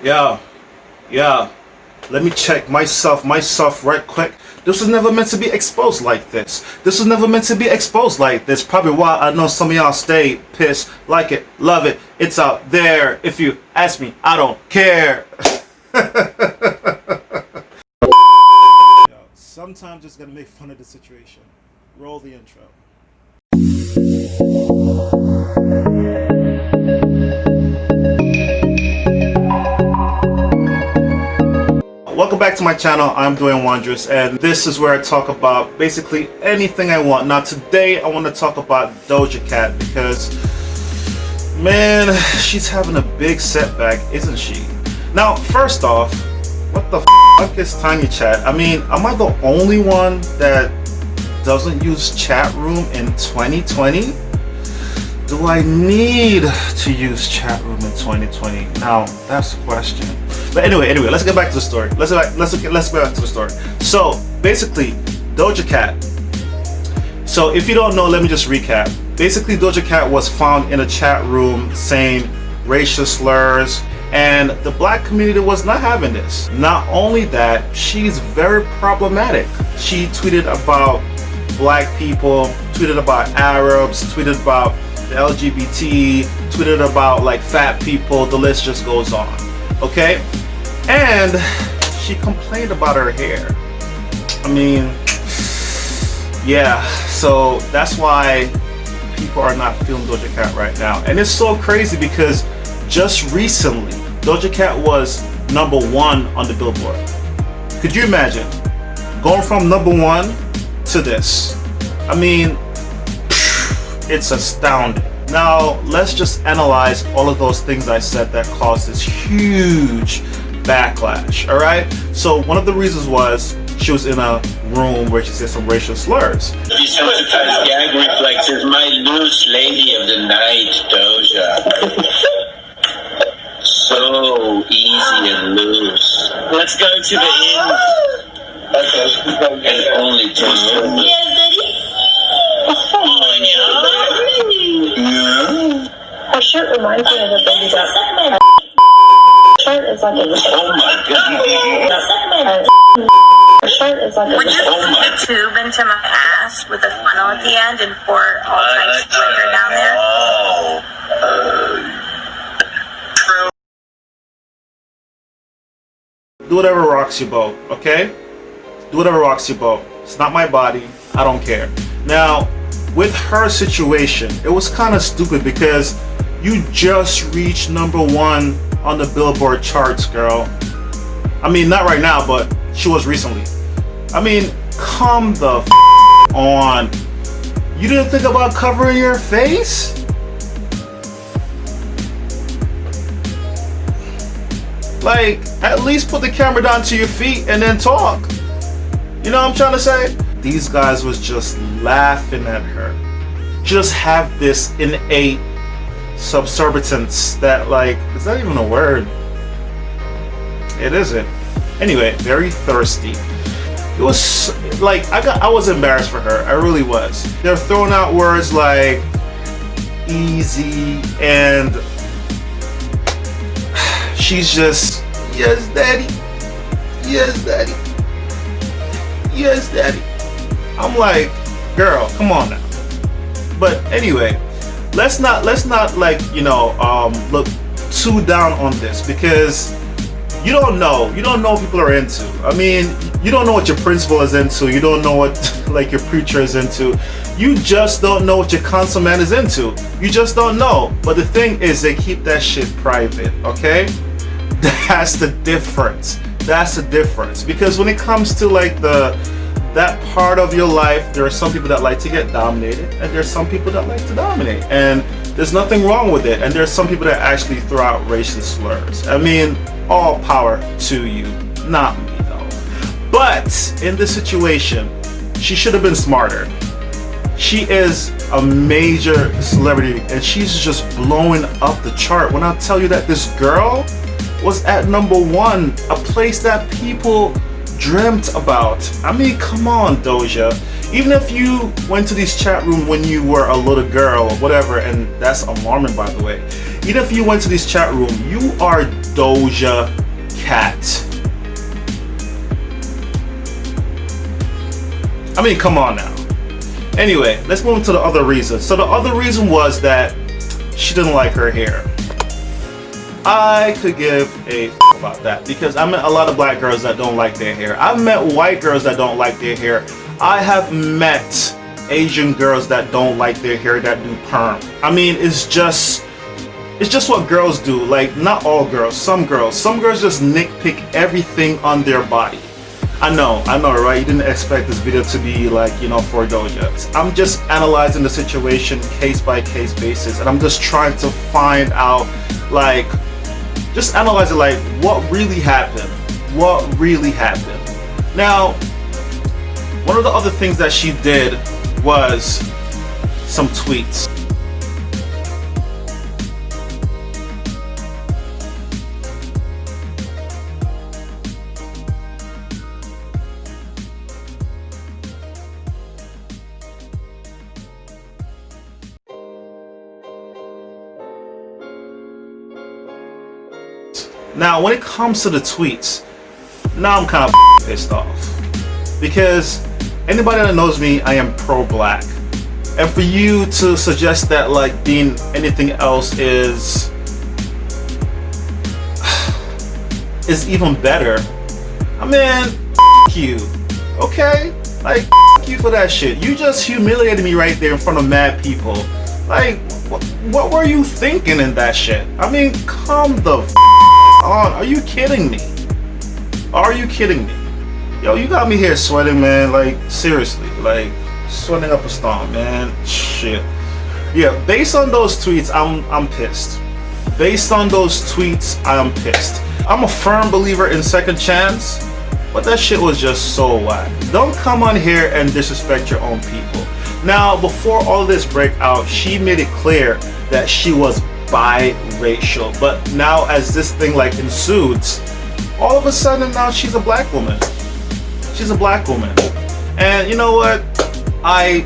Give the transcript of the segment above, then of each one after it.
Yeah, yeah. Let me check myself right quick. This was never meant to be exposed like this. This was never meant to be exposed like this. Probably why I know some of y'all stay pissed, like it, love it. It's out there. If you ask me, I don't care. Sometimes just gonna make fun of the situation. Roll the intro. Welcome back to my channel. I'm Dwayne Wondrous, and this is where I talk about basically anything I want. Now today I want to talk about Doja Cat because, man, she's having a big setback, isn't she? Now, first off, what the fuck is Tiny Chat? I mean, am I the only one that doesn't use chat room in 2020? Do I need to use chat room in 2020? Now, that's the question. But anyway, let's get back to the story. Let's get back to the story. So basically, Doja Cat. So if you don't know, let me just recap. Basically, Doja Cat was found in a chat room saying racial slurs, and the black community was not having this. Not only that, she's very problematic. She tweeted about black people, tweeted about Arabs, tweeted about the LGBT, tweeted about like fat people, the list just goes on. Okay? And she complained about her hair. I mean, yeah, so that's why people are not feeling Doja Cat right now. And it's so crazy because just recently, Doja Cat was #1 on the Billboard. Could you imagine going from #1 to this? I mean, it's astounding. Now, let's just analyze all of those things I said that caused this huge backlash, all right? So one of the reasons was she was in a room where she said some racial slurs. Desensitized gag reflexes, my loose lady of the night, Doja. So easy and loose. Let's go to the inn. And only two. Yes, Daddy. Yeah. Her shirt reminds me of a baby duck. Her shirt is like a... Oh my god. Her shirt is like a... Would you put a tube into my ass with a funnel at the end and pour all types of liquor down there? Do whatever rocks your boat, okay? Do whatever rocks your boat. It's not my body. I don't care. Now, with her situation, it was kind of stupid because you just reached #1 on the Billboard charts, girl. I mean, not right now, but she was recently. I mean, come the on. You didn't think about covering your face? Like, at least put the camera down to your feet and then talk. You know what I'm trying to say? These guys was just laughing at her. Just have this innate subservience that, like, is that even a word? It isn't. Anyway, very thirsty. It was like, I was embarrassed for her. I really was. They're throwing out words like easy, and she's just, yes, daddy. Yes, daddy. Yes, daddy. I'm like, girl, come on now. But anyway, let's not like, you know, look too down on this because you don't know what people are into. I mean, you don't know what your principal is into. You don't know what like your preacher is into. You just don't know what your council man is into. You just don't know. But the thing is, they keep that shit private, okay? That's the difference. That's the difference. Because when it comes to like that part of your life, there are some people that like to get dominated, and there's some people that like to dominate, and there's nothing wrong with it. And there's some people that actually throw out racial slurs. I mean, all power to you, not me though. But in this situation, she should have been smarter. She is a major celebrity, and she's just blowing up the chart. When I tell you that this girl was at #1, a place that people dreamt about. I mean, come on, Doja. Even if you went to these chat rooms when you were a little girl or whatever, and that's alarming, by the way. Even if you went to this chat room, you are Doja Cat. I mean, come on now. Anyway, let's move into the other reason. So the other reason was that she didn't like her hair. I could give a f about that because I met a lot of black girls that don't like their hair. I've met white girls that don't like their hair. I have met Asian girls that don't like their hair that do perm. I mean, it's just what girls do. Like, not all girls, some girls just nitpick everything on their body. I know, right? You didn't expect this video to be like, you know, for Doja. I'm just analyzing the situation case by case basis, and I'm just trying to find out, like, just analyze it, like, what really happened? What really happened? Now, one of the other things that she did was some tweets. Now, when it comes to the tweets, now I'm kind of pissed off because anybody that knows me, I am pro-black, and for you to suggest that like being anything else is even better, I mean, you, okay? Like, you for that shit. You just humiliated me right there in front of mad people. Like, what were you thinking in that shit? I mean, come the on. Are you kidding me? Are you kidding me? Yo, you got me here sweating, man. Like, seriously, like sweating up a storm, man. Shit. Yeah, based on those tweets, I'm pissed. Based on those tweets, I am pissed. I'm a firm believer in second chance, but that shit was just so whack. Don't come on here and disrespect your own people. Now, before all this break out, she made it clear that she was biracial, but now as this thing like ensues, all of a sudden now she's a black woman. She's a black woman, and you know what? I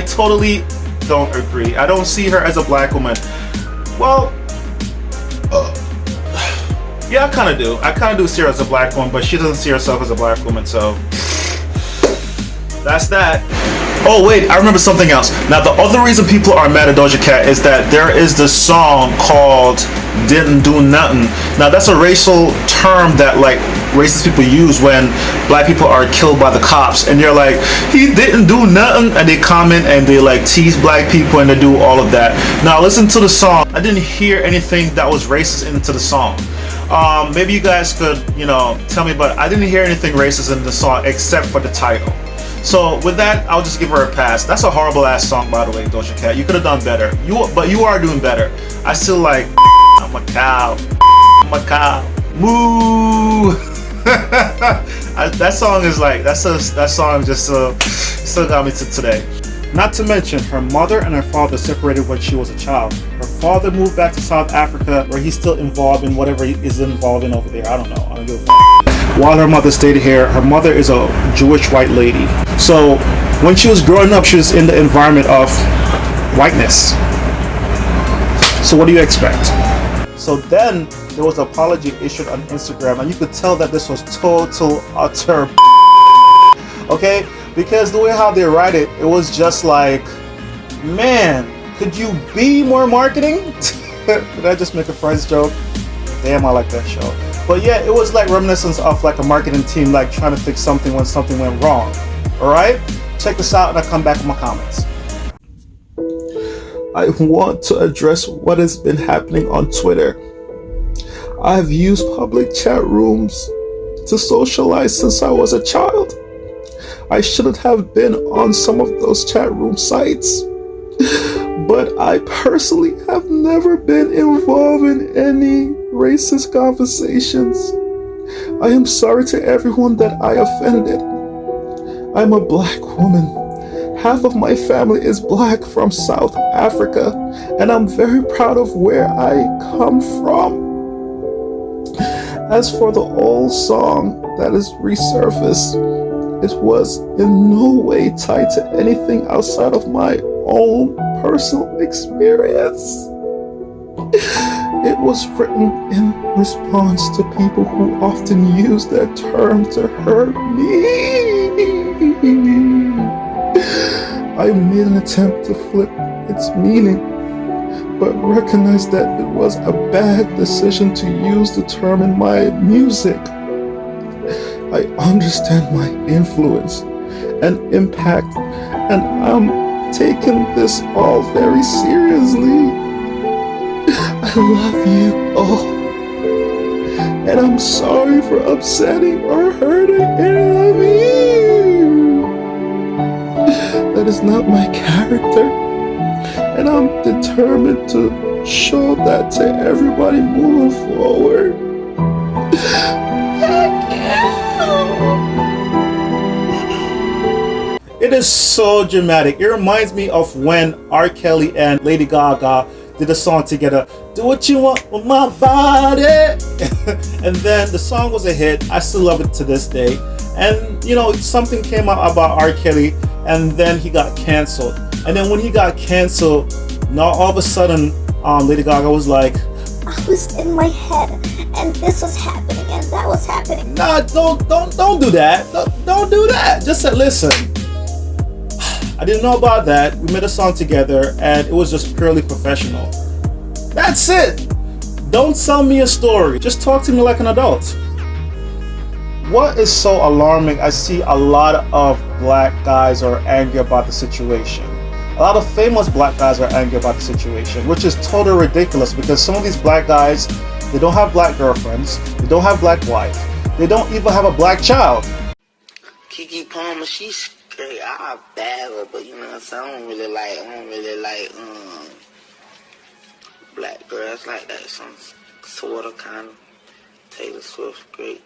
totally don't agree. I don't see her as a black woman. Well, yeah, I kind of do. I kind of do see her as a black woman, but she doesn't see herself as a black woman, so that's that. Oh wait, I remember something else. Now the other reason people are mad at Doja Cat is that there is this song called Didn't Do Nothing. Now that's a racial term that like racist people use when black people are killed by the cops, and they're like, he didn't do nothing, and they comment and they like tease black people and they do all of that. Now listen to the song. I didn't hear anything that was racist into the song. Maybe you guys could, you know, tell me, but I didn't hear anything racist in the song except for the title. So with that, I'll just give her a pass. That's a horrible ass song, by the way, Doja Cat. You could have done better. But you are doing better. I still like I'm a cow. I'm a cow. Moo. That song is like that song just still got me to today. Not to mention, her mother and her father separated when she was a child. Her father moved back to South Africa, where he's still involved in whatever he is involved in over there. I don't know. I don't give a f. While her mother stayed here, her mother is a Jewish white lady. So when she was growing up, she was in the environment of whiteness. So what do you expect? So then there was an apology issued on Instagram, and you could tell that this was total utter okay? Because the way how they write it, it was just like, man, could you be more marketing? Did I just make a Friends joke? Damn, I like that show. But yeah, it was like reminiscence of like a marketing team like trying to fix something when something went wrong. Alright? Check this out and I'll come back with my comments. I want to address what has been happening on Twitter. I've used public chat rooms to socialize since I was a child. I shouldn't have been on some of those chat room sites, but I personally have never been involved in any racist conversations. I am sorry to everyone that I offended. I'm a black woman. Half of my family is black from South Africa, and I'm very proud of where I come from. As for the old song that is resurfaced, it was in no way tied to anything outside of my own personal experience. It was written in response to people who often use that term to hurt me. I made an attempt to flip its meaning, but recognized that it was a bad decision to use the term in my music. I understand my influence and impact, and I'm taking this all very seriously. I love you all, and I'm sorry for upsetting or hurting any of you. That is not my character, and I'm determined to show that to everybody moving forward. It is so dramatic. It reminds me of when R. Kelly and Lady Gaga did a song together, "Do What You Want With My Body." And then the song was a hit. I still love it to this day. And you know, something came out about R. Kelly, and then he got canceled. And then when he got canceled, now all of a sudden, Lady Gaga was like, I was in my head, and this was happening, and that was happening. "Nah, don't do that. Don't do that. Just say, listen, I didn't know about that. We made a song together, and it was just purely professional. That's it. Don't sell me a story. Just talk to me like an adult." What is so alarming, I see a lot of black guys are angry about the situation. A lot of famous black guys are angry about the situation, which is totally ridiculous because some of these black guys, they don't have black girlfriends, they don't have black wife, they don't even have a black child. Kiki Palmer, she's great. I bad her, but you know what I'm saying? I don't really like black girls like that. Some sort of kind of. Taylor Swift, great.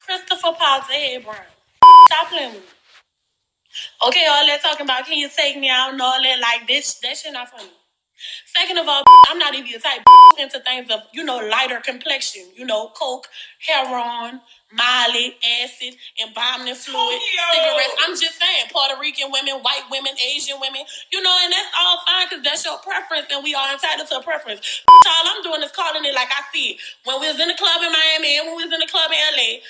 Christopher Paul's head brown. Stop playing with me. Okay, all that talking about can you take me out and all that, like, bitch, that shit not funny. Second of all, I'm not even the type into things of, lighter complexion. Coke, heroin, Molly, acid, embalming fluid, cigarettes. I'm just saying, Puerto Rican women, white women, Asian women, and that's all fine because that's your preference and we are entitled to a preference. All I'm doing is calling it like I see it. When we was in the club in Miami and when we was in the club in LA,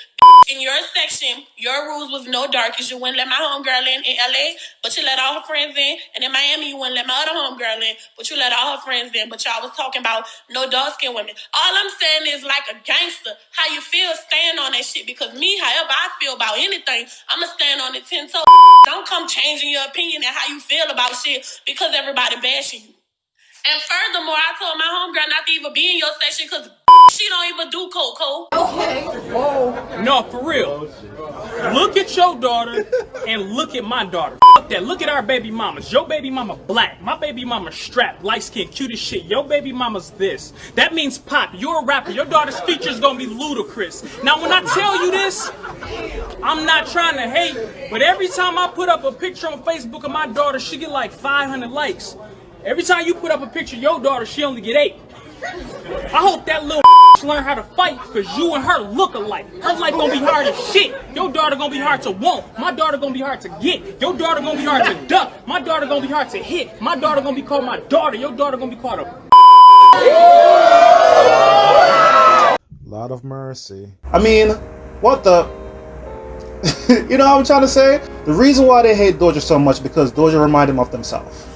in your section, your rules was no darkies. You wouldn't let my homegirl in LA, but you let all her friends in. And in Miami, you wouldn't let my other homegirl in, but you let all her friends in. But y'all was talking about no dark-skinned women. All I'm saying is, like a gangster, how you feel, stand on that shit. Because me, however I feel about anything, I'ma stand on it 10 toes. Don't come changing your opinion and how you feel about shit because everybody bashing you. And furthermore, I told my homegirl not to even be in your section because she don't even do cocoa. Okay. Whoa. No, for real. Look at your daughter and look at my daughter. Fuck that. Look at our baby mamas. Your baby mama black. My baby mama strapped, light skin, cute as shit. Your baby mama's this. That means pop. You're a rapper. Your daughter's features gonna be ludicrous. Now, when I tell you this, I'm not trying to hate, but every time I put up a picture on Facebook of my daughter, she get like 500 likes. Every time you put up a picture of your daughter, she only get 8. I hope that little learn how to fight because you and her look alike. Her life gonna be hard as shit. Your daughter gonna be hard to want. My daughter gonna be hard to get. Your daughter gonna be hard to duck. My daughter gonna be hard to hit. My daughter gonna be called my daughter. Your daughter gonna be called a Lot of mercy. I mean, what the? You know what I'm trying to say? The reason why they hate Doja so much because Doja remind them of themselves.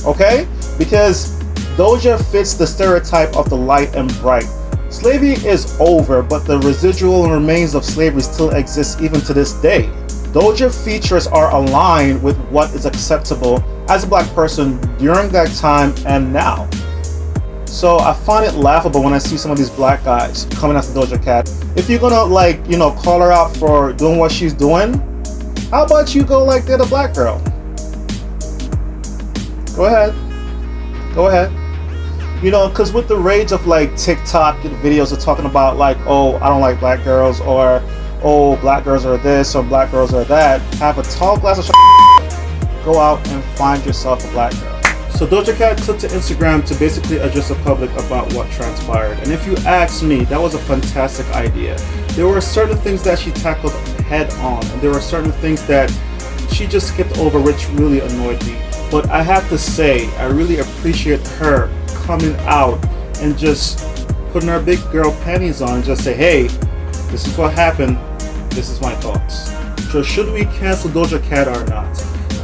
Okay? Because Doja fits the stereotype of the light and bright. Slavery is over, but the residual remains of slavery still exist even to this day. Doja features are aligned with what is acceptable as a black person during that time and now. So I find it laughable when I see some of these black guys coming after Doja Cat. If you're gonna call her out for doing what she's doing, how about you go like they're the black girl? Go ahead. Go ahead. Because with the rage of TikTok videos are talking about oh, I don't like black girls, or oh, black girls are this, or black girls are that, have a tall glass of go out and find yourself a black girl. So Doja Cat took to Instagram to basically address the public about what transpired. And if you ask me, that was a fantastic idea. There were certain things that she tackled head on, and there were certain things that she just skipped over, which really annoyed me. But I have to say, I really appreciate her coming out and just putting her big girl panties on and just say, hey, this is what happened, this is my thoughts. So should we cancel Doja Cat or not?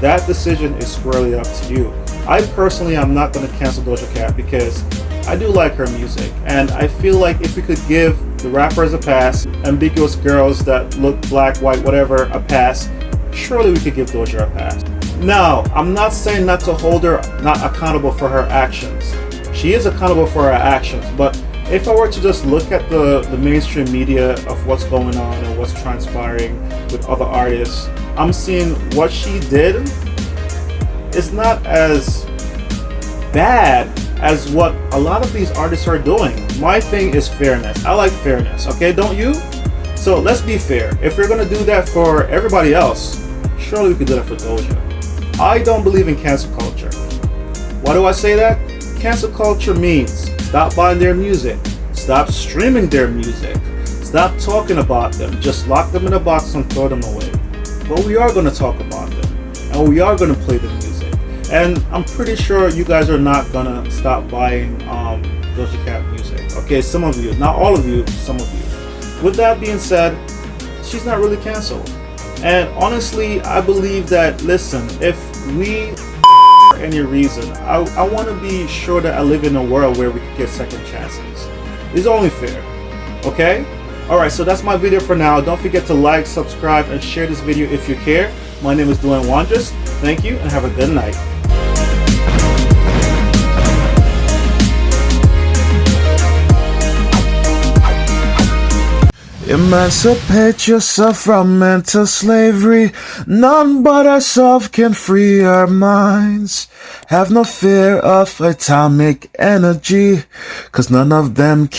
That decision is squarely up to you. I personally am not going to cancel Doja Cat because I do like her music, and I feel like if we could give the rappers a pass, ambiguous girls that look black, white, whatever, a pass, surely we could give Doja a pass. Now, I'm not saying not to hold her not accountable for her actions. She is accountable for her actions, but if I were to just look at the mainstream media of what's going on and what's transpiring with other artists, I'm seeing what she did is not as bad as what a lot of these artists are doing. My thing is fairness. I like fairness, okay? Don't you? So let's be fair. If we're gonna do that for everybody else, surely we could do that for Doja. I don't believe in cancel culture. Why do I say that? Cancel culture means stop buying their music, stop streaming their music, stop talking about them, just lock them in a box and throw them away. But we are gonna talk about them, and we are gonna play the music. And I'm pretty sure you guys are not gonna stop buying Doja Cat music. Okay, some of you, not all of you, some of you. With that being said, she's not really canceled. And honestly, I believe that, listen, if we for any reason, I want to be sure that I live in a world where we can get second chances. It's only fair. Okay? Alright, so that's my video for now. Don't forget to like, subscribe, and share this video if you care. My name is DWDwayneWalker. Thank you, and have a good night. Emancipate yourself from mental slavery. None but ourselves can free our minds. Have no fear of atomic energy, 'cause none of them can.